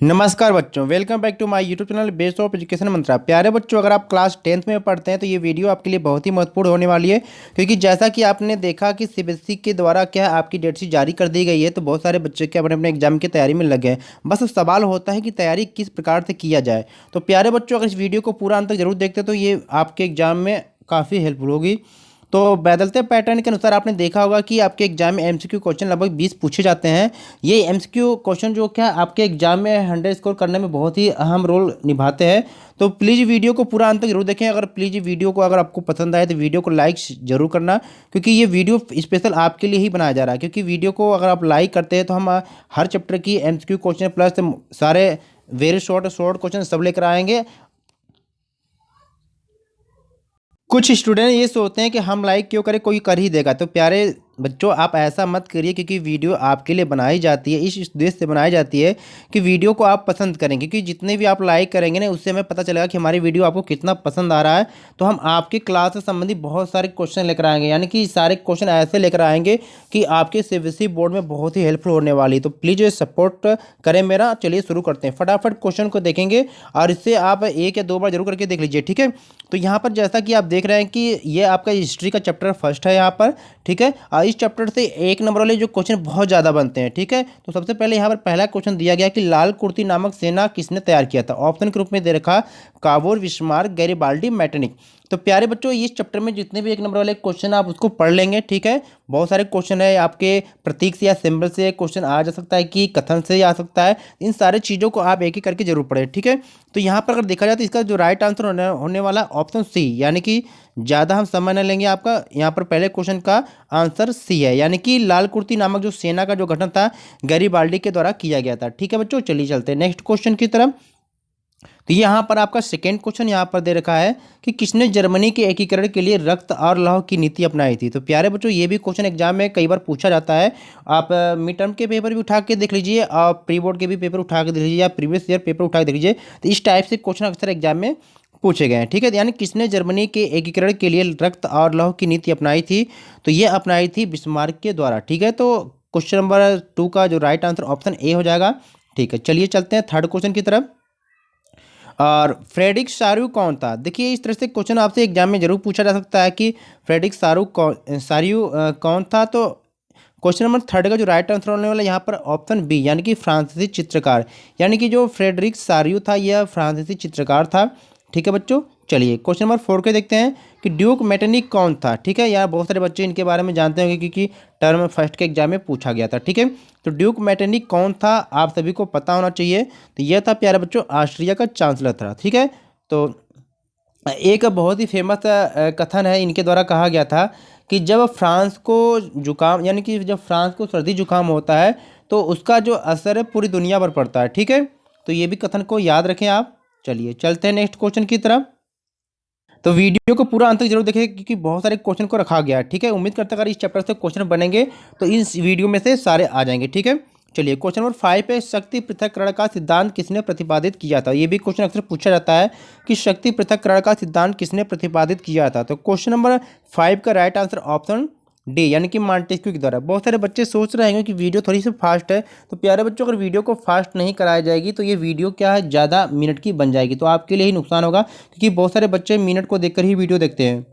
नमस्कार बच्चों, welcome back to my YouTube channel best of education Mantra. प्यारे बच्चों, अगर आप क्लास 10th में पढ़ते हैं तो ये वीडियो आपके लिए बहुत ही महत्वपूर्ण होने वाली है, क्योंकि जैसा कि आपने देखा कि सीबीएसई के द्वारा क्या आपकी डेट शीट जारी कर दी गई है, तो बहुत सारे बच्चे क्या अपने अपने एग्जाम की तैयारी में लगे हैं। बस अब सवाल होता है कि तैयारी किस प्रकार से किया जाए। तो प्यारे बच्चों, अगर इस वीडियो को पूरा अंत तक जरूर देखते तो ये आपके एग्जाम में काफ़ी हेल्पफुल होगी। तो बदलते पैटर्न के अनुसार आपने देखा होगा कि आपके एग्जाम में एमसीक्यू क्वेश्चन लगभग 20 पूछे जाते हैं। ये एमसीक्यू क्वेश्चन जो क्या आपके एग्जाम में 100 स्कोर करने में बहुत ही अहम रोल निभाते हैं। तो प्लीज़ वीडियो को पूरा अंत तक जरूर देखें। अगर प्लीज़ वीडियो को अगर आपको पसंद आए तो वीडियो को लाइक जरूर करना, क्योंकि ये वीडियो स्पेशल आपके लिए ही बनाया जा रहा है। क्योंकि वीडियो को अगर आप लाइक करते हैं तो हम हर चैप्टर की एमसीक्यू क्वेश्चन प्लस सारे वेरी शॉर्ट शॉर्ट क्वेश्चन सब लेकर आएंगे। कुछ स्टूडेंट ये सोचते हैं कि हम लाइक क्यों करें, कोई कर ही देगा। तो प्यारे बच्चों, आप ऐसा मत करिए, क्योंकि वीडियो आपके लिए बनाई जाती है, इस उद्देश्य से बनाई जाती है कि वीडियो को आप पसंद करेंगे। क्योंकि जितने भी आप लाइक करेंगे ना, उससे हमें पता चलेगा कि हमारी वीडियो आपको कितना पसंद आ रहा है। तो हम आपके क्लास से संबंधित बहुत सारे क्वेश्चन लेकर आएंगे, यानी कि सारे क्वेश्चन ऐसे लेकर आएंगे कि आपके सीबीएसई बोर्ड में बहुत ही हेल्पफुल होने वाली। तो प्लीज़ सपोर्ट करें मेरा। चलिए शुरू करते हैं, फटाफट क्वेश्चन को देखेंगे और इससे आप एक या दो बार जरूर करके देख लीजिए, ठीक है। तो यहाँ पर जैसा कि आप देख रहे हैं कि ये आपका हिस्ट्री का चैप्टर फर्स्ट है यहाँ पर, ठीक है। और इस चैप्टर से एक नंबर वाले जो क्वेश्चन बहुत ज़्यादा बनते हैं, ठीक है। तो सबसे पहले यहाँ पर पहला क्वेश्चन दिया गया कि लाल कुर्ती नामक सेना किसने तैयार किया था। ऑप्शन के रूप में दे रखा कावोर, बिस्मार्क, गैरिबाल्डी, मैटनिक। तो प्यारे बच्चों, इस चैप्टर में जितने भी एक नंबर वाले क्वेश्चन आप उसको पढ़ लेंगे, ठीक है। बहुत सारे क्वेश्चन है, आपके प्रतीक से या सिंबल से क्वेश्चन आ जा सकता है कि कथन से आ सकता है। इन सारे चीज़ों को आप एक एक करके जरूर पढ़ें, ठीक है। तो यहाँ पर अगर देखा जाए तो इसका जो राइट आंसर होने वाला ऑप्शन सी, यानी कि ज़्यादा हम समय न लेंगे। आपका यहाँ पर पहले क्वेश्चन का आंसर सी है, यानी कि लाल कुर्ती नामक जो सेना का जो गठन था गैरिबाल्डी के द्वारा किया गया था, ठीक है बच्चों। चलिए चलते हैं नेक्स्ट क्वेश्चन की तरफ। तो यहाँ पर आपका सेकेंड क्वेश्चन यहाँ पर दे रखा है कि किसने जर्मनी के एकीकरण के लिए रक्त और लौह की नीति अपनाई थी। तो प्यारे बच्चों, ये भी क्वेश्चन एग्जाम में कई बार पूछा जाता है। आप मिड टर्म के पेपर भी उठा के देख लीजिए और प्री बोर्ड के भी पेपर उठा के देख लीजिए या प्रीवियस ईयर पेपर उठा के देख लीजिए। तो इस टाइप से क्वेश्चन अक्सर एग्जाम में पूछे गए हैं, ठीक है। यानी किसने जर्मनी के एकीकरण के लिए रक्त और लौह की नीति अपनाई थी। तो ये अपनाई थी बिस्मार्क के द्वारा, ठीक है। तो क्वेश्चन नंबर 2 का जो राइट आंसर ऑप्शन ए हो जाएगा, ठीक है। चलिए चलते हैं थर्ड क्वेश्चन की तरफ। और फ्रेडरिक सारू कौन था। देखिए, इस तरह से क्वेश्चन आपसे एग्जाम में जरूर पूछा जा सकता है कि फ्रेडरिक सारू कौन था। तो क्वेश्चन नंबर थर्ड का जो राइट आंसर होने वाला यहाँ पर ऑप्शन बी, यानी कि फ्रांसीसी चित्रकार। यानी कि जो फ्रेडरिक सारू था यह फ्रांसीसी चित्रकार था, ठीक है बच्चों। चलिए क्वेश्चन नंबर 4 के देखते हैं कि ड्यूक मैटनिक कौन था, ठीक है। यार बहुत सारे बच्चे इनके बारे में जानते होंगे, क्योंकि टर्म फर्स्ट के एग्जाम में पूछा गया था, ठीक है। तो ड्यूक मैटनिक कौन था, आप सभी को पता होना चाहिए। तो यह था प्यारे बच्चों ऑस्ट्रिया का चांसलर था, ठीक है। तो एक बहुत ही फेमस कथन है, इनके द्वारा कहा गया था कि जब फ्रांस को जुकाम, यानी कि जब फ्रांस को सर्दी जुकाम होता है तो उसका जो असर है पूरी दुनिया पर पड़ता है, ठीक है। तो ये भी कथन को याद रखें आप। चलिए चलते हैं नेक्स्ट क्वेश्चन की तरफ। तो वीडियो को पूरा अंत तक जरूर देखें, क्योंकि बहुत सारे क्वेश्चन को रखा गया है, ठीक है। उम्मीद करता अगर इस चैप्टर से क्वेश्चन बनेंगे तो इस वीडियो में से सारे आ जाएंगे, ठीक है। चलिए क्वेश्चन नंबर 5 पे शक्ति पृथक्करण का सिद्धांत किसने प्रतिपादित किया था। ये भी क्वेश्चन अक्सर पूछा जाता है कि शक्ति पृथक्करण का सिद्धांत किसने प्रतिपादित किया था। तो क्वेश्चन नंबर 5 का राइट आंसर ऑप्शन डी, यानी कि मॉन्टेस्क्यू के द्वारा। बहुत सारे बच्चे सोच रहे हैं कि वीडियो थोड़ी सी फास्ट है। तो प्यारे बच्चों, अगर वीडियो को फास्ट नहीं कराई जाएगी तो ये वीडियो क्या है, ज़्यादा मिनट की बन जाएगी, तो आपके लिए ही नुकसान होगा, क्योंकि बहुत सारे बच्चे मिनट को देखकर ही वीडियो देखते हैं।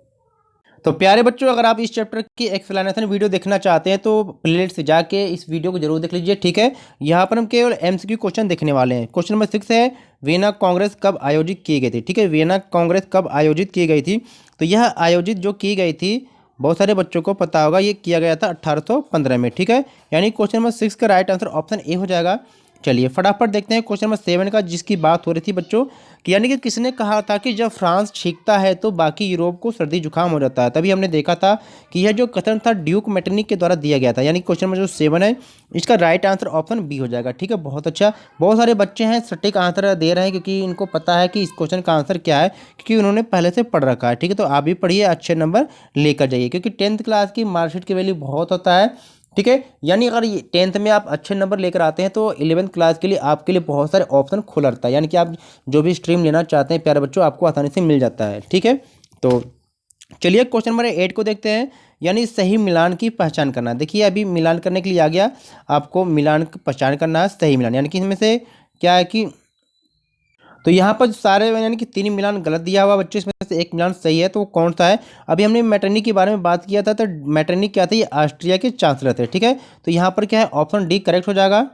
तो प्यारे बच्चों, अगर आप इस चैप्टर की एक्सप्लेनेशन वीडियो देखना चाहते हैं तो प्लेलिस्ट से जाके इस वीडियो को जरूर देख लीजिए, ठीक है। यहाँ पर हम केवल एमसीक्यू क्वेश्चन देखने वाले हैं। क्वेश्चन नंबर 6 है वियना कांग्रेस कब आयोजित की गई थी, ठीक है। वियना कांग्रेस कब आयोजित की गई थी। तो यह आयोजित जो की गई थी, बहुत सारे बच्चों को पता होगा, ये किया गया था 1815 में, ठीक है। यानी क्वेश्चन नंबर 6 का राइट आंसर ऑप्शन ए हो जाएगा। चलिए फटाफट देखते हैं क्वेश्चन नंबर 7 का, जिसकी बात हो रही थी बच्चों कि यानी कि किसने कहा था कि जब फ्रांस छींकता है तो बाकी यूरोप को सर्दी जुकाम हो जाता है। तभी हमने देखा था कि यह जो कथन था ड्यूक मैटनिक के द्वारा दिया गया था। यानी क्वेश्चन नंबर जो 7 है इसका राइट आंसर ऑप्शन बी हो जाएगा, ठीक है। बहुत अच्छा, बहुत सारे बच्चे हैं सटीक आंसर दे रहे हैं, क्योंकि इनको पता है कि इस क्वेश्चन का आंसर क्या है, क्योंकि उन्होंने पहले से पढ़ रखा है, ठीक है। तो आप भी पढ़िए, अच्छे नंबर लेकर जाइए, क्योंकि 10th क्लास की मार्कशीट की वैल्यू बहुत होता है, ठीक है। यानी अगर 10th में आप अच्छे नंबर लेकर आते हैं तो 11th क्लास के लिए आपके लिए बहुत सारे ऑप्शन खुला रहता है। यानी कि आप जो भी स्ट्रीम लेना चाहते हैं प्यारे बच्चों, आपको आसानी से मिल जाता है, ठीक है। तो चलिए क्वेश्चन नंबर 8 को देखते हैं, यानी सही मिलान की पहचान करना। देखिए अभी मिलान करने के लिए आ गया, आपको मिलान की पहचान करना है, सही मिलान, यानी कि इसमें से क्या है कि तो यहाँ पर सारे यानी कि 3 मिलान गलत दिया हुआ बच्चों, इसमें से 1 मिलान सही है, तो वो कौन सा है? अभी हमने मैटरनी के बारे में बात किया था, तो मैटरनी क्या थे? ये ऑस्ट्रिया के चांसलर थे, ठीक है। तो यहाँ पर क्या है, ऑप्शन डी करेक्ट हो जाएगा।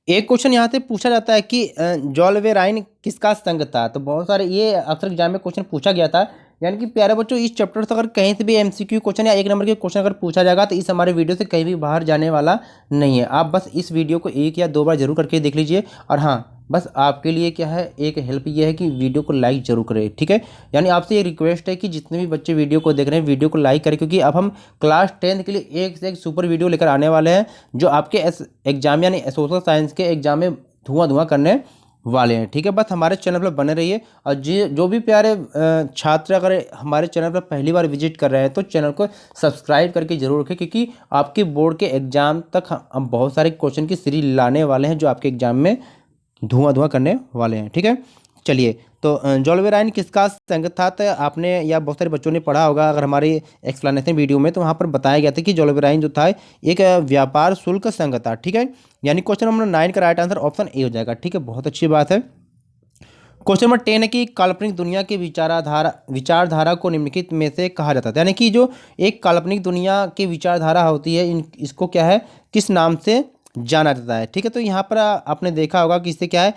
एक क्वेश्चन यहाँ से पूछा जाता है कि जॉलवेराइन किसका संघ था? तो बहुत सारे ये अक्सर एग्जाम में क्वेश्चन पूछा गया था। यानी कि प्यारे बच्चों, इस चैप्टर से अगर कहीं से भी एमसीक्यू क्वेश्चन या 1 नंबर के क्वेश्चन अगर पूछा जाएगा तो इस हमारे वीडियो से कहीं भी बाहर जाने वाला नहीं है। आप बस इस वीडियो को 1 या 2 बार जरूर करके देख लीजिए। और हाँ, बस आपके लिए क्या है, एक हेल्प ये है कि वीडियो को लाइक जरूर करें, ठीक है। यानी आपसे ये रिक्वेस्ट है कि जितने भी बच्चे वीडियो को देख रहे हैं वीडियो को लाइक करें, क्योंकि अब हम क्लास 10 के लिए एक से एक सुपर वीडियो लेकर आने वाले हैं, जो आपके एग्जाम यानी सोशल साइंस के एग्जाम में धुआं करने वाले हैं, ठीक है। बस हमारे चैनल पर बने रहिए। और जो भी प्यारे छात्र अगर हमारे चैनल पर पहली बार विजिट कर रहे हैं तो चैनल को सब्सक्राइब करके जरूर रखें, क्योंकि आपके बोर्ड के एग्जाम तक हम बहुत सारे क्वेश्चन की सीरीज लाने वाले हैं जो आपके एग्जाम में धुआं करने वाले हैं, ठीक है। चलिए, तो जॉलवेराइन किसका संघ था? तो आपने या बहुत सारे बच्चों ने पढ़ा होगा अगर हमारी एक्सप्लेनेशन वीडियो में, तो वहाँ पर बताया गया था कि जॉलवेराइन जो था एक व्यापार शुल्क संघ था, ठीक है। यानी क्वेश्चन नंबर 9 का राइट आंसर ऑप्शन ए हो जाएगा, ठीक है। बहुत अच्छी बात है। क्वेश्चन नंबर 10 है कि काल्पनिक दुनिया के विचारधारा को निम्नलिखित में से कहा जाता है। यानी कि जो एक काल्पनिक दुनिया की विचारधारा होती है, इसको क्या है, किस नाम से जाना जाता है, ठीक है। तो यहाँ पर आपने देखा होगा कि इससे क्या है,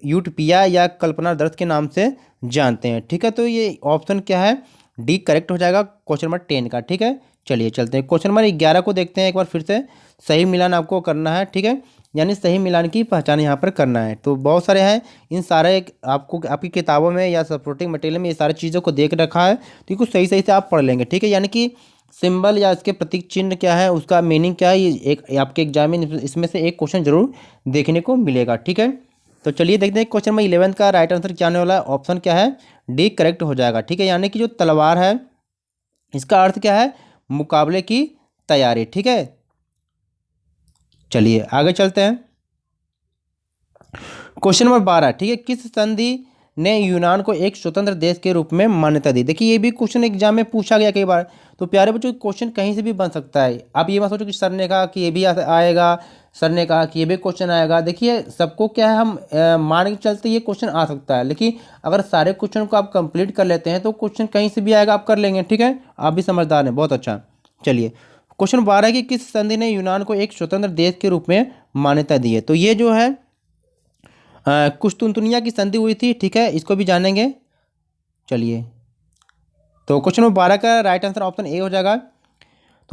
यूटोपिया या कल्पना दर्श के नाम से जानते हैं, ठीक है। तो ये ऑप्शन क्या है, डी करेक्ट हो जाएगा क्वेश्चन नंबर 10 का, ठीक है। चलिए चलते हैं क्वेश्चन नंबर 11 को देखते हैं एक बार फिर से। सही मिलान आपको करना है, ठीक है। यानी सही मिलान की पहचान यहाँ पर करना है। तो बहुत सारे हैं, इन सारे आपको आपकी किताबों में या सपोर्टिंग मटेरियल में ये सारी चीज़ों को देख रखा है, तो कुछ सही सही से आप पढ़ लेंगे, ठीक है। यानी कि सिंबल या इसके प्रतीक चिन्ह क्या है, उसका मीनिंग क्या है, ये एक आपके एग्जाम में इसमें से एक क्वेश्चन जरूर देखने को मिलेगा, ठीक है। तो चलिए देखते हैं क्वेश्चन नंबर 11 का राइट आंसर क्या आने वाला है। ऑप्शन क्या है, डी करेक्ट हो जाएगा, ठीक है। यानी कि जो तलवार है इसका अर्थ क्या है, मुकाबले की तैयारी, ठीक है। चलिए आगे चलते हैं। क्वेश्चन नंबर 12, ठीक है। किस संधि ने यूनान को एक स्वतंत्र देश के रूप में मान्यता दी? देखिए ये भी क्वेश्चन एग्जाम में पूछा गया कई बार। तो प्यारे बच्चों, क्वेश्चन कहीं से भी बन सकता है। आप ये मत सोचो कि सर ने कहा कि ये भी आएगा, सर ने कहा कि ये भी क्वेश्चन आएगा। देखिए सबको क्या है, हम मान के चलते ये क्वेश्चन आ सकता है, लेकिन अगर सारे क्वेश्चन को आप कंप्लीट कर लेते हैं तो क्वेश्चन कहीं से भी आएगा, आप कर लेंगे, ठीक है। आप भी समझदार हैं, बहुत अच्छा। चलिए क्वेश्चन 12 कि किस संधि ने यूनान को एक स्वतंत्र देश के रूप में मान्यता दी है? तो ये जो है कुस्तुनतुनिया की संधि हुई थी, ठीक है। इसको भी जानेंगे। चलिए, तो क्वेश्चन नंबर 12 का राइट आंसर ऑप्शन ए हो जाएगा।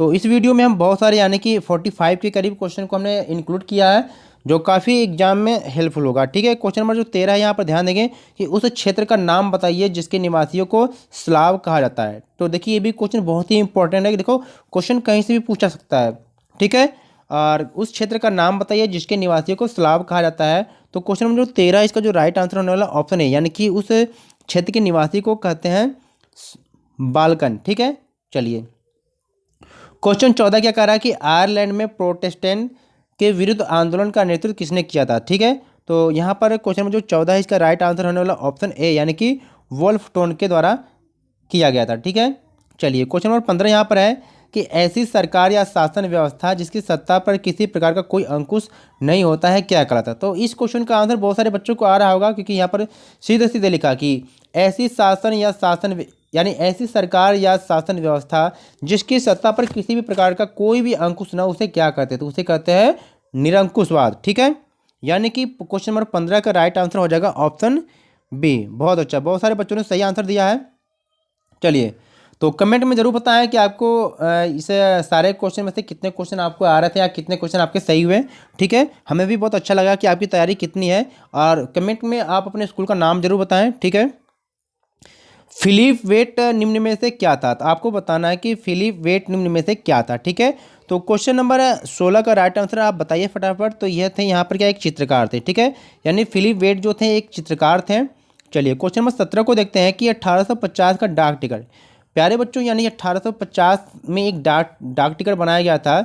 तो इस वीडियो में हम बहुत सारे यानी कि 45 के करीब क्वेश्चन को हमने इंक्लूड किया है, जो काफ़ी एग्जाम में हेल्पफुल होगा, ठीक है। क्वेश्चन नंबर जो 13 है, यहाँ पर ध्यान देंगे कि उस क्षेत्र का नाम बताइए जिसके निवासियों को स्लाव कहा जाता है। तो देखिए ये भी क्वेश्चन बहुत ही इंपॉर्टेंट है कि देखो क्वेश्चन कहीं से भी पूछा सकता है, ठीक है। और उस क्षेत्र का नाम बताइए जिसके निवासियों को स्लाव कहा जाता है। तो क्वेश्चन नंबर जो 13 इसका जो राइट आंसर होने वाला ऑप्शन है, यानी कि उस क्षेत्र के निवासी को कहते हैं बाल्कन, ठीक है। चलिए क्वेश्चन 14 क्या कह रहा है कि आयरलैंड में प्रोटेस्टेंट के विरुद्ध आंदोलन का नेतृत्व किसने किया था, ठीक है। तो यहाँ पर क्वेश्चन नंबर जो 14 है इसका राइट आंसर होने वाला ऑप्शन ए, यानी कि वोल्फ टोन के द्वारा किया गया था, ठीक है। चलिए क्वेश्चन नंबर 15 यहाँ पर है कि ऐसी सरकार या शासन व्यवस्था जिसकी सत्ता पर किसी प्रकार का कोई अंकुश नहीं होता है क्या कहलाता है? तो इस क्वेश्चन का आंसर बहुत सारे बच्चों को आ रहा होगा, क्योंकि यहाँ पर सीधे सीधे लिखा कि ऐसी शासन या शासन यानी ऐसी सरकार या शासन व्यवस्था जिसकी सत्ता पर किसी भी प्रकार का कोई भी अंकुश ना, उसे क्या कहते हैं? तो उसे कहते हैं निरंकुशवाद, ठीक है। यानी कि क्वेश्चन नंबर 15 का राइट आंसर हो जाएगा ऑप्शन बी। बहुत अच्छा, बहुत सारे बच्चों ने सही आंसर दिया है। चलिए, तो कमेंट में जरूर बताएं कि आपको इस सारे क्वेश्चन में से कितने क्वेश्चन आपको आ रहे थे या कितने क्वेश्चन आपके सही हुए, ठीक है। हमें भी बहुत अच्छा लगा कि आपकी तैयारी कितनी है, और कमेंट में आप अपने स्कूल का नाम जरूर बताएं, ठीक है। फिलिप वेट निम्न में से क्या था? तो आपको बताना है कि फिलिप वेट निम्न में से क्या था, ठीक है। तो क्वेश्चन नंबर 16 का राइट आंसर आप बताइए फटाफट। तो यह थे यहाँ पर क्या, एक चित्रकार थे, ठीक है। यानी फिलिप वेट जो थे एक चित्रकार थे। चलिए क्वेश्चन नंबर 17 को देखते हैं कि 1850 का डाक टिकट, प्यारे बच्चों यानी 1850 में एक डाक टिकट बनाया गया था।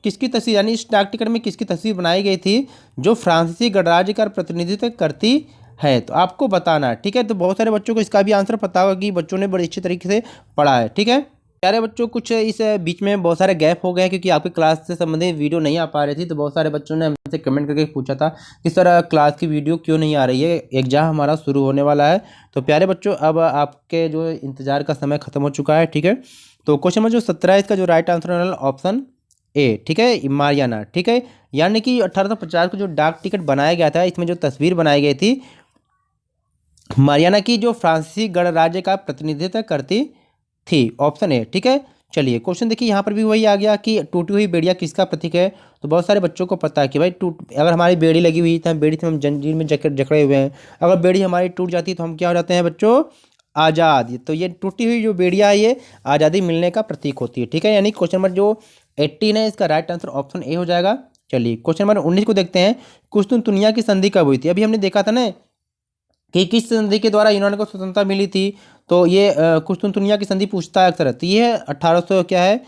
किसकी तस्वीर, यानी इस डाक टिकट में किसकी तस्वीर बनाई गई थी जो फ्रांसीसी गणराज्य का प्रतिनिधित्व करती है? तो आपको बताना है, ठीक है। तो बहुत सारे बच्चों को इसका भी आंसर पता होगा कि बच्चों ने बड़ी अच्छी तरीके से पढ़ा है, ठीक है। प्यारे बच्चों, कुछ इस बीच में बहुत सारे गैप हो गए हैं क्योंकि आपकी क्लास से संबंधित वीडियो नहीं आ पा रही थी, तो बहुत सारे बच्चों ने हमसे कमेंट करके पूछा था कि सर क्लास की वीडियो क्यों नहीं आ रही है, एग्जाम हमारा शुरू होने वाला है। तो प्यारे बच्चों, अब आपके जो इंतजार का समय खत्म हो चुका है, ठीक है। तो क्वेश्चन नंबर जो 17 है, इसका जो राइट आंसर है ऑप्शन ए, ठीक है, मारियाना, ठीक है। यानी कि 1850 को जो डाक टिकट बनाया गया था, इसमें जो तस्वीर बनाई गई थी मारियाना की, जो फ्रांसीसी गणराज्य का प्रतिनिधित्व करती थी, ऑप्शन ए, ठीक है। चलिए क्वेश्चन देखिए, यहाँ पर भी वही आ गया कि टूटी हुई बेड़िया किसका प्रतीक है। तो बहुत सारे बच्चों को पता है कि भाई अगर हमारी बेड़ी लगी हुई है, बेड़ी से हम जंजीर में जकड़े हुए हैं, अगर बेड़ी हमारी टूट जाती है तो हम क्या हो जाते हैं बच्चों, आज़ाद। तो ये टूटी हुई जो बेड़िया है, ये आज़ादी मिलने का प्रतीक होती है, ठीक है। यानी क्वेश्चन नंबर जो 18 है, इसका राइट आंसर ऑप्शन ए हो जाएगा। चलिए क्वेश्चन नंबर 19 को देखते हैं। कुस्तुनतुनिया की संधि कब हुई थी? अभी हमने देखा था ना कि किस संधि के द्वारा यूनान को स्वतंत्रता मिली थी। तो ये कुस्तुनतुनिया की संधि पूछता है अक्सर। तो ये है 1800 क्या है,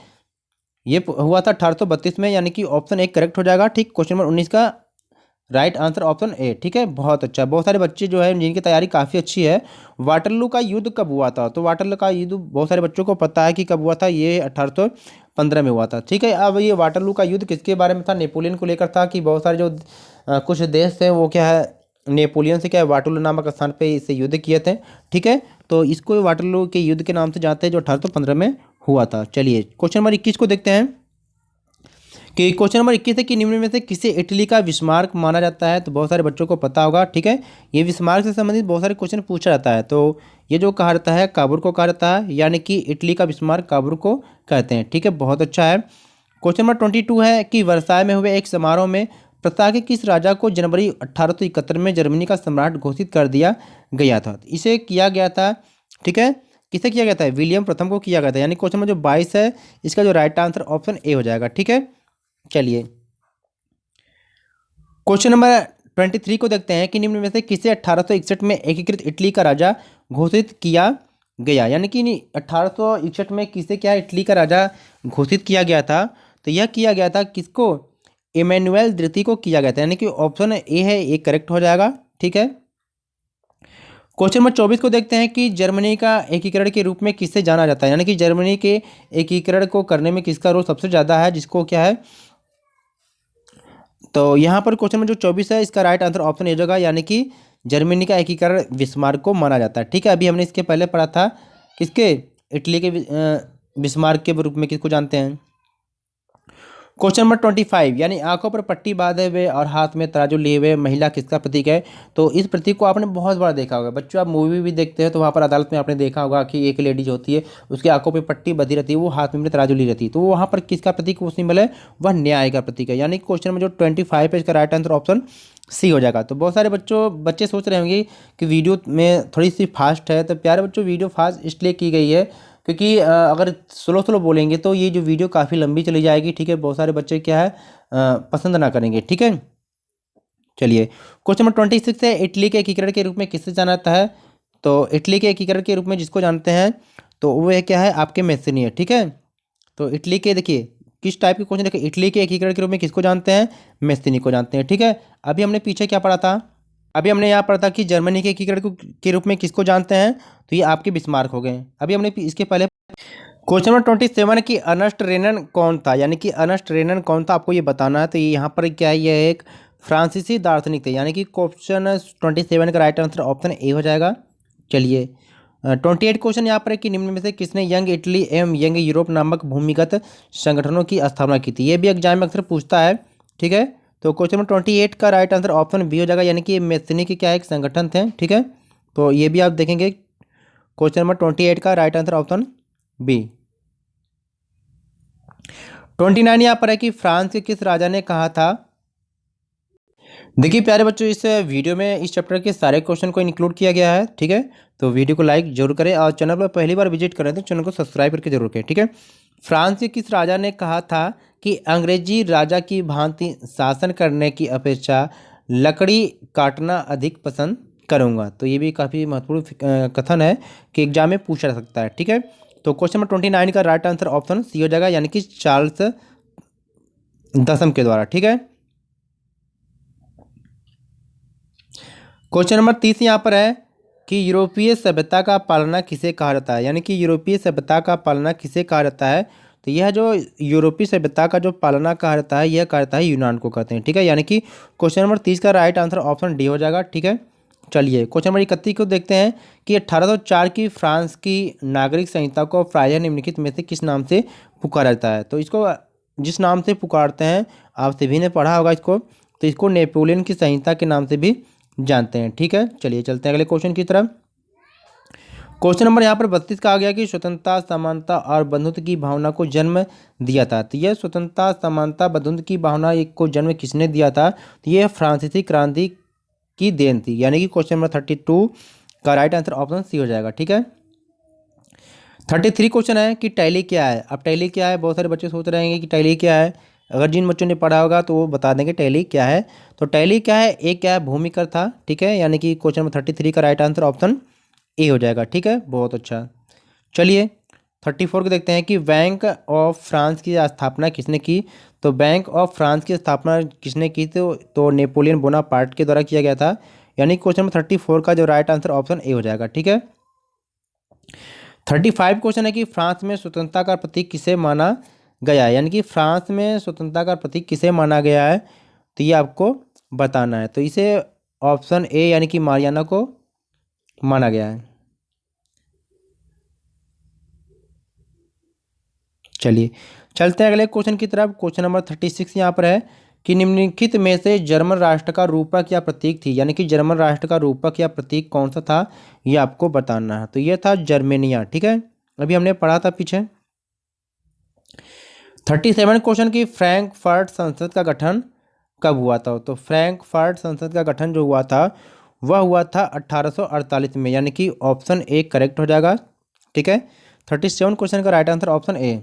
ये हुआ था 1832 में, यानी कि ऑप्शन एक करेक्ट हो जाएगा, ठीक। क्वेश्चन नंबर 19 का राइट आंसर ऑप्शन ए, ठीक है। बहुत अच्छा, बहुत सारे बच्चे जो है जिनकी तैयारी काफ़ी अच्छी है। वाटरलू का युद्ध कब हुआ था? तो वाटरलू का युद्ध बहुत सारे बच्चों को पता है कि कब हुआ था, ये 1815 में हुआ था, ठीक है। अब ये वाटरलू का युद्ध किसके बारे में था? नेपोलियन को लेकर था कि बहुत सारे जो कुछ देश थे वो क्या है, नेपोलियन से क्या है, वाटरलू नामक स्थान पे इससे युद्ध किए थे, ठीक है। तो इसको वाटरलू के युद्ध के नाम से जानते हैं, जो 1815 में हुआ था। चलिए क्वेश्चन नंबर 21 को देखते हैं कि क्वेश्चन नंबर 21 है कि निम्न में से किसे इटली का बिस्मार्क माना जाता है? तो बहुत सारे बच्चों को पता होगा, ठीक है। ये बिस्मार्क से संबंधित बहुत सारे क्वेश्चन पूछा जाता है। तो ये जो कहा जाता है काबुर को कहा जाता है, यानी कि इटली का बिस्मार्क काबुर को कहते हैं, ठीक है। बहुत अच्छा है। क्वेश्चन नंबर 22 है कि वर्साय में हुए एक समारोह में प्रस्ताव के किस राजा को जनवरी 1871 में जर्मनी का सम्राट घोषित कर दिया गया था? इसे किया गया था, ठीक है। किसे किया गया था? विलियम प्रथम को किया गया था। यानी क्वेश्चन नंबर जो 22 है, इसका जो राइट आंसर ऑप्शन ए हो जाएगा, ठीक है। चलिए क्वेश्चन नंबर 23 को देखते हैं कि निम्न में से किसे 1861 में एकीकृत इटली का राजा घोषित किया गया? यानी कि 1861 में किसे क्या इटली का राजा घोषित किया गया था? तो यह किया गया था किसको? इमैनुअल द्वितीय को किया गया था, यानी कि ऑप्शन ए है, ये करेक्ट हो जाएगा, ठीक है। क्वेश्चन नंबर 24 को देखते हैं कि जर्मनी का एकीकरण के रूप में किससे जाना जाता है? यानी कि जर्मनी के एकीकरण को करने में किसका रोल सबसे ज़्यादा है, जिसको क्या है। तो यहाँ पर क्वेश्चन में जो 24 है, इसका राइट आंसर ऑप्शन ए होगा, यानी कि जर्मनी का एकीकरण बिस्मार्क को माना जाता है, ठीक है। अभी हमने इसके पहले पढ़ा था किसके, इटली के बिस्मार्क के रूप में किसको जानते हैं। क्वेश्चन नंबर 25, यानी आंखों पर पट्टी बांधे हुए और हाथ में तराजू लिए हुए महिला किसका प्रतीक है? तो इस प्रतीक को आपने बहुत बार देखा होगा बच्चों, आप मूवी भी देखते हैं तो वहाँ पर अदालत में आपने देखा होगा कि एक लेडीज होती है, उसकी आंखों पर पट्टी बंधी रहती है, वो हाथ में तराजू ली रहती है, तो वहाँ पर किसका प्रतीक वो सिंबल है? वह न्याय का प्रतीक है। यानी क्वेश्चन नंबर जो 25 है, इसका राइट आंसर ऑप्शन सी हो जाएगा। तो बहुत सारे बच्चे सोच रहे होंगे कि वीडियो में थोड़ी सी फास्ट है। तो प्यारे बच्चों, वीडियो फास्ट इसलिए की गई है क्योंकि अगर स्लो स्लो बोलेंगे तो ये जो वीडियो काफ़ी लंबी चली जाएगी, ठीक है। बहुत सारे बच्चे क्या है पसंद ना करेंगे, ठीक है। चलिए क्वेश्चन नंबर 26 है, इटली के एकीकरण के रूप में किससे जाना जाता है? तो इटली के एकीकरण के रूप में जिसको जानते हैं तो वो है क्या है, आपके मेसिनी है, ठीक है। तो इटली के देखिए किस टाइप के क्वेश्चन, देखिए इटली के एकीकरण के रूप में किसको जानते हैं? मेसिनी को जानते हैं, ठीक है। अभी हमने पीछे क्या पढ़ा था? अभी हमने यहाँ पढ़ा था कि जर्मनी के एकीकरण के रूप में किसको जानते हैं, तो ये आपके बिस्मार्क हो गए। अभी हमने इसके पहले क्वेश्चन नंबर 27 की अर्नेस्ट रेनन कौन था? यानी कि अर्नेस्ट रेनन कौन था, आपको ये बताना है। तो ये यहाँ पर क्या है, ये एक फ्रांसीसी दार्शनिक थे, यानी कि क्वेश्चन 27 का राइट आंसर ऑप्शन ए हो जाएगा। चलिए 28 क्वेश्चन यहाँ पर है कि निम्न में से किसने यंग इटली एवं यंग यूरोप नामक भूमिगत संगठनों की स्थापना की थी? ये भी एग्जाम में अक्सर पूछता है, ठीक है। तो क्वेश्चन नंबर 28 का राइट आंसर ऑप्शन बी हो जाएगा, यानी कि मेसनी के क्या एक संगठन थे, ठीक है। तो ये भी आप देखेंगे क्वेश्चन नंबर 28 का राइट आंसर ऑप्शन बी। 29 यहाँ पर है कि फ्रांस के किस राजा ने कहा था। देखिए प्यारे बच्चों, इस वीडियो में इस चैप्टर के सारे क्वेश्चन को इंक्लूड किया गया है, ठीक है। तो वीडियो को लाइक जरूर करें और चैनल पर पहली बार विजिट करें तो चैनल को सब्सक्राइब करके जरूर करें, ठीक है। फ्रांस के किस राजा ने कहा था कि अंग्रेजी राजा की भांति शासन करने की अपेक्षा लकड़ी काटना अधिक पसंद करूँगा? तो ये भी काफ़ी महत्वपूर्ण कथन है कि एग्जाम में पूछा जा सकता है, ठीक है। तो क्वेश्चन नंबर 29 का राइट आंसर ऑप्शन सी हो जाएगा, यानी कि चार्ल्स दसम के द्वारा, ठीक है। क्वेश्चन नंबर 30 यहाँ पर है कि यूरोपीय सभ्यता का पालना किसे कहा जाता है, यानी कि यूरोपीय सभ्यता का पालना किसे कहा जाता है। तो यह जो यूरोपीय सभ्यता का जो पालना कहा जाता है यह कहा जाता है यूनान को कहते हैं। ठीक है, यानी कि क्वेश्चन नंबर 30 का राइट आंसर ऑप्शन डी हो जाएगा। ठीक है, चलिए क्वेश्चन नंबर 31 को देखते हैं कि 1804 की फ्रांस की नागरिक संहिता को प्रायः निम्नलिखित में से किस नाम से पुकारा जाता है। तो इसको जिस नाम से पुकारते हैं आप सभी ने पढ़ा होगा इसको, तो इसको नेपोलियन की संहिता के नाम से भी जानते हैं। ठीक है, चलिए चलते हैं अगले क्वेश्चन की तरफ। क्वेश्चन नंबर यहाँ पर 32 का आ गया कि स्वतंत्रता, समानता और बंधुत्व की भावना को जन्म दिया था। तो यह स्वतंत्रता, समानता, बंधुत्व की भावना को जन्म किसने दिया था। तो यह फ्रांसीसी क्रांति की देन थी, यानी कि क्वेश्चन नंबर 32 का राइट आंसर ऑप्शन सी हो जाएगा। ठीक है, 33 क्वेश्चन है कि टैली क्या है। अब टैली क्या है, बहुत सारे बच्चे सोच रहे हैं कि टैली क्या है। अगर जिन बच्चों ने पढ़ा होगा तो वो बता देंगे टैली क्या है। तो टैली क्या है, एक क्या है भूमिकर था। ठीक है, यानी कि क्वेश्चन नंबर 33 का राइट आंसर ऑप्शन ए हो जाएगा। ठीक है, बहुत अच्छा। चलिए 34 को देखते हैं कि बैंक ऑफ फ्रांस की स्थापना किसने की। तो बैंक ऑफ फ्रांस की स्थापना किसने की, तो नेपोलियन बोनापार्ट के द्वारा किया गया था, यानी क्वेश्चन नंबर 34 का जो राइट आंसर ऑप्शन ए हो जाएगा। ठीक है, 35 क्वेश्चन है कि फ्रांस में स्वतंत्रता का प्रतीक किसे माना गया है, यानी कि फ्रांस में स्वतंत्रता का प्रतीक किसे माना गया है, तो ये आपको बताना है। तो इसे ऑप्शन ए यानी कि मारियाना को माना गया है। चलिए चलते हैं अगले क्वेश्चन की तरफ। क्वेश्चन नंबर 36 यहाँ पर है कि निम्नलिखित में से जर्मन राष्ट्र का रूपक या प्रतीक थी, यानी कि जर्मन राष्ट्र का रूपक या प्रतीक कौन सा था, ये आपको बताना है। तो ये था जर्मेनिया। ठीक है, अभी हमने पढ़ा था पीछे। 37 क्वेश्चन की फ्रैंकफर्ट संसद का गठन कब हुआ था। तो फ्रैंकफर्ट संसद का गठन जो हुआ था वह हुआ था 1848 में, यानी कि ऑप्शन ए करेक्ट हो जाएगा। ठीक है, 37 क्वेश्चन का right answer option A.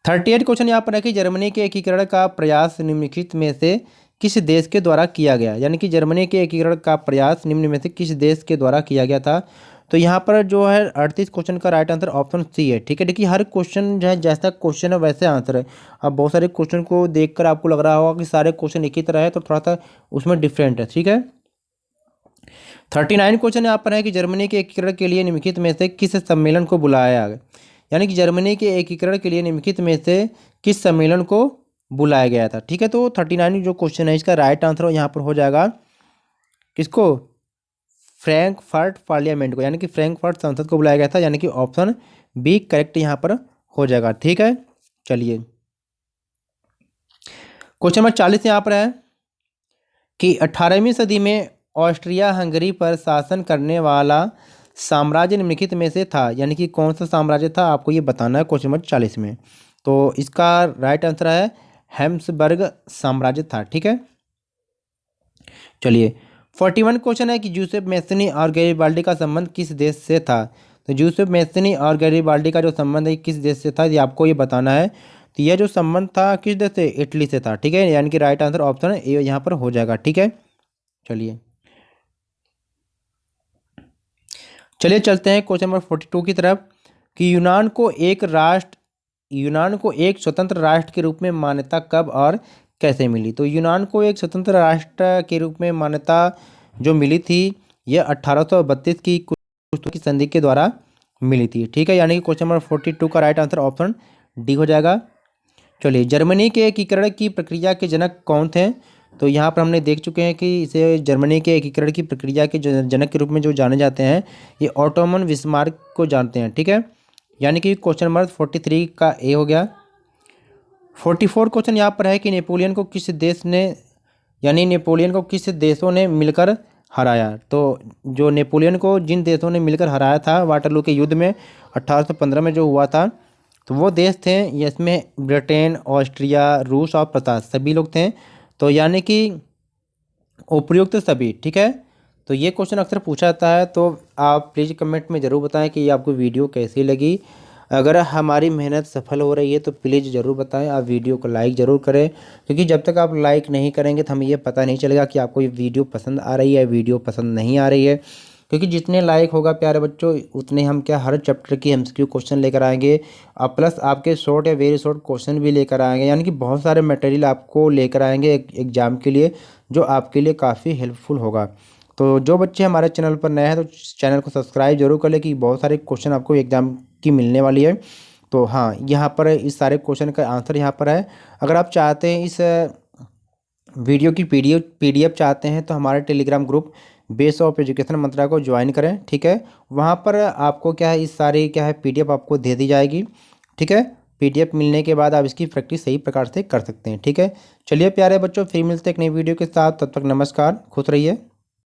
38 question यहाँ पर है कि जर्मनी के एकीकरण का प्रयास निम्नलिखित में से किस देश के द्वारा किया गया, यानी कि जर्मनी के एकीकरण का प्रयास निम्न में से किस देश के द्वारा किया गया था। तो यहाँ पर जो है 38 क्वेश्चन का राइट आंसर ऑप्शन सी है। ठीक है, देखिए हर क्वेश्चन जो है जैसा क्वेश्चन है वैसे आंसर है। अब बहुत सारे क्वेश्चन को देखकर आपको लग रहा होगा कि सारे क्वेश्चन एक ही तरह है, तो थोड़ा सा उसमें डिफरेंट है। ठीक है, 39 क्वेश्चन यहाँ पर है कि जर्मनी के एकीकरण के लिए निम्नलिखित में से किस सम्मेलन को बुलाया गया, यानी कि जर्मनी के एकीकरण के लिए निम्नलिखित में से किस सम्मेलन को बुलाया गया था। ठीक है, तो 39 जो क्वेश्चन है इसका राइट आंसर यहाँ पर हो जाएगा किसको, फ्रैंकफर्ट पार्लियामेंट को, यानी कि फ्रैंकफर्ट संसद को बुलाया गया था, यानी कि ऑप्शन बी करेक्ट यहाँ पर हो जाएगा। ठीक है, चलिए क्वेश्चन नंबर 40 यहाँ पर है कि 18वीं सदी में ऑस्ट्रिया हंगरी पर शासन करने वाला साम्राज्य निम्नलिखित में से था, यानी कि कौन सा साम्राज्य था आपको ये बताना है क्वेश्चन नंबर 40 में। तो इसका राइट आंसर है हैब्सबर्ग साम्राज्य था। ठीक है, चलिए 41 क्वेश्चन है कि जूसेफ मैसनी और गैरिबाल्डी का संबंध किस देश से था। तो जूसेफ मैसनी और गैरिबाल्डी का जो संबंध है किस देश से था ये आपको ये बताना है। तो यह जो संबंध था किस देश से, इटली से था। ठीक है, यानी कि राइट आंसर ऑप्शन ए यहाँ पर हो जाएगा। ठीक है, चलिए चलते हैं क्वेश्चन नंबर 42 की तरफ कि यूनान को एक स्वतंत्र राष्ट्र के रूप में मान्यता कब और कैसे मिली। तो यूनान को एक स्वतंत्र राष्ट्र के रूप में मान्यता जो मिली थी यह 1832 की कुछ की संधि के द्वारा मिली थी। ठीक है, यानी कि क्वेश्चन नंबर 42 का राइट आंसर ऑप्शन डी हो जाएगा। चलिए जर्मनी के एकीकरण की प्रक्रिया के जनक कौन थे। तो यहाँ पर हमने देख चुके हैं कि इसे जर्मनी के एकीकरण की प्रक्रिया के जनक के रूप में जो जाने जाते हैं ये ऑटोमन बिस्मार्क को जानते हैं। ठीक है, यानी कि क्वेश्चन नंबर 43 का ए हो गया। 44 क्वेश्चन यहाँ पर है कि नेपोलियन को किस देशों ने मिलकर हराया। तो जो नेपोलियन को जिन देशों ने मिलकर हराया था वाटरलू के युद्ध में 1815 में जो हुआ था, तो वो देश थे, इसमें ब्रिटेन, ऑस्ट्रिया, रूस और फ्रांस सभी लोग थे। तो यानी कि उपयुक्त सभी। ठीक है, तो ये क्वेश्चन अक्सर पूछा जाता है, तो आप प्लीज़ कमेंट में ज़रूर बताएं कि ये आपको वीडियो कैसी लगी। अगर हमारी मेहनत सफल हो रही है तो प्लीज़ ज़रूर बताएं। आप वीडियो को लाइक ज़रूर करें, क्योंकि जब तक आप लाइक नहीं करेंगे तो हमें ये पता नहीं चलेगा कि आपको ये वीडियो पसंद आ रही है, वीडियो पसंद नहीं आ रही है। क्योंकि जितने लाइक होगा प्यारे बच्चों उतने हम क्या हर चैप्टर की एमसीक्यू क्वेश्चन लेकर आएंगे, और प्लस आपके शॉर्ट या वेरी शॉर्ट क्वेश्चन भी लेकर आएंगे, यानी कि बहुत सारे मटेरियल आपको लेकर आएंगे एग्जाम के लिए, जो आपके लिए काफ़ी हेल्पफुल होगा। तो जो बच्चे हमारे चैनल पर नए हैं तो चैनल को सब्सक्राइब जरूर कर ले, कि बहुत सारे क्वेश्चन आपको एग्जाम की मिलने वाली है। तो हाँ, यहाँ पर इस सारे क्वेश्चन का आंसर यहाँ पर है। अगर आप चाहते हैं इस वीडियो की पीडीएफ चाहते हैं तो हमारे Telegram group best of education Mantra को ज्वाइन करें, ठीक है। वहाँ पर आपको क्या है, इस सारी क्या है पीडीएफ आपको दे दी जाएगी, ठीक है। पीडीएफ मिलने के बाद आप इसकी प्रैक्टिस सही प्रकार से कर सकते हैं, ठीक है। चलिए प्यारे बच्चों, फिर मिलते हैं एक नई वीडियो के साथ, तब तक नमस्कार, खुश रहिए।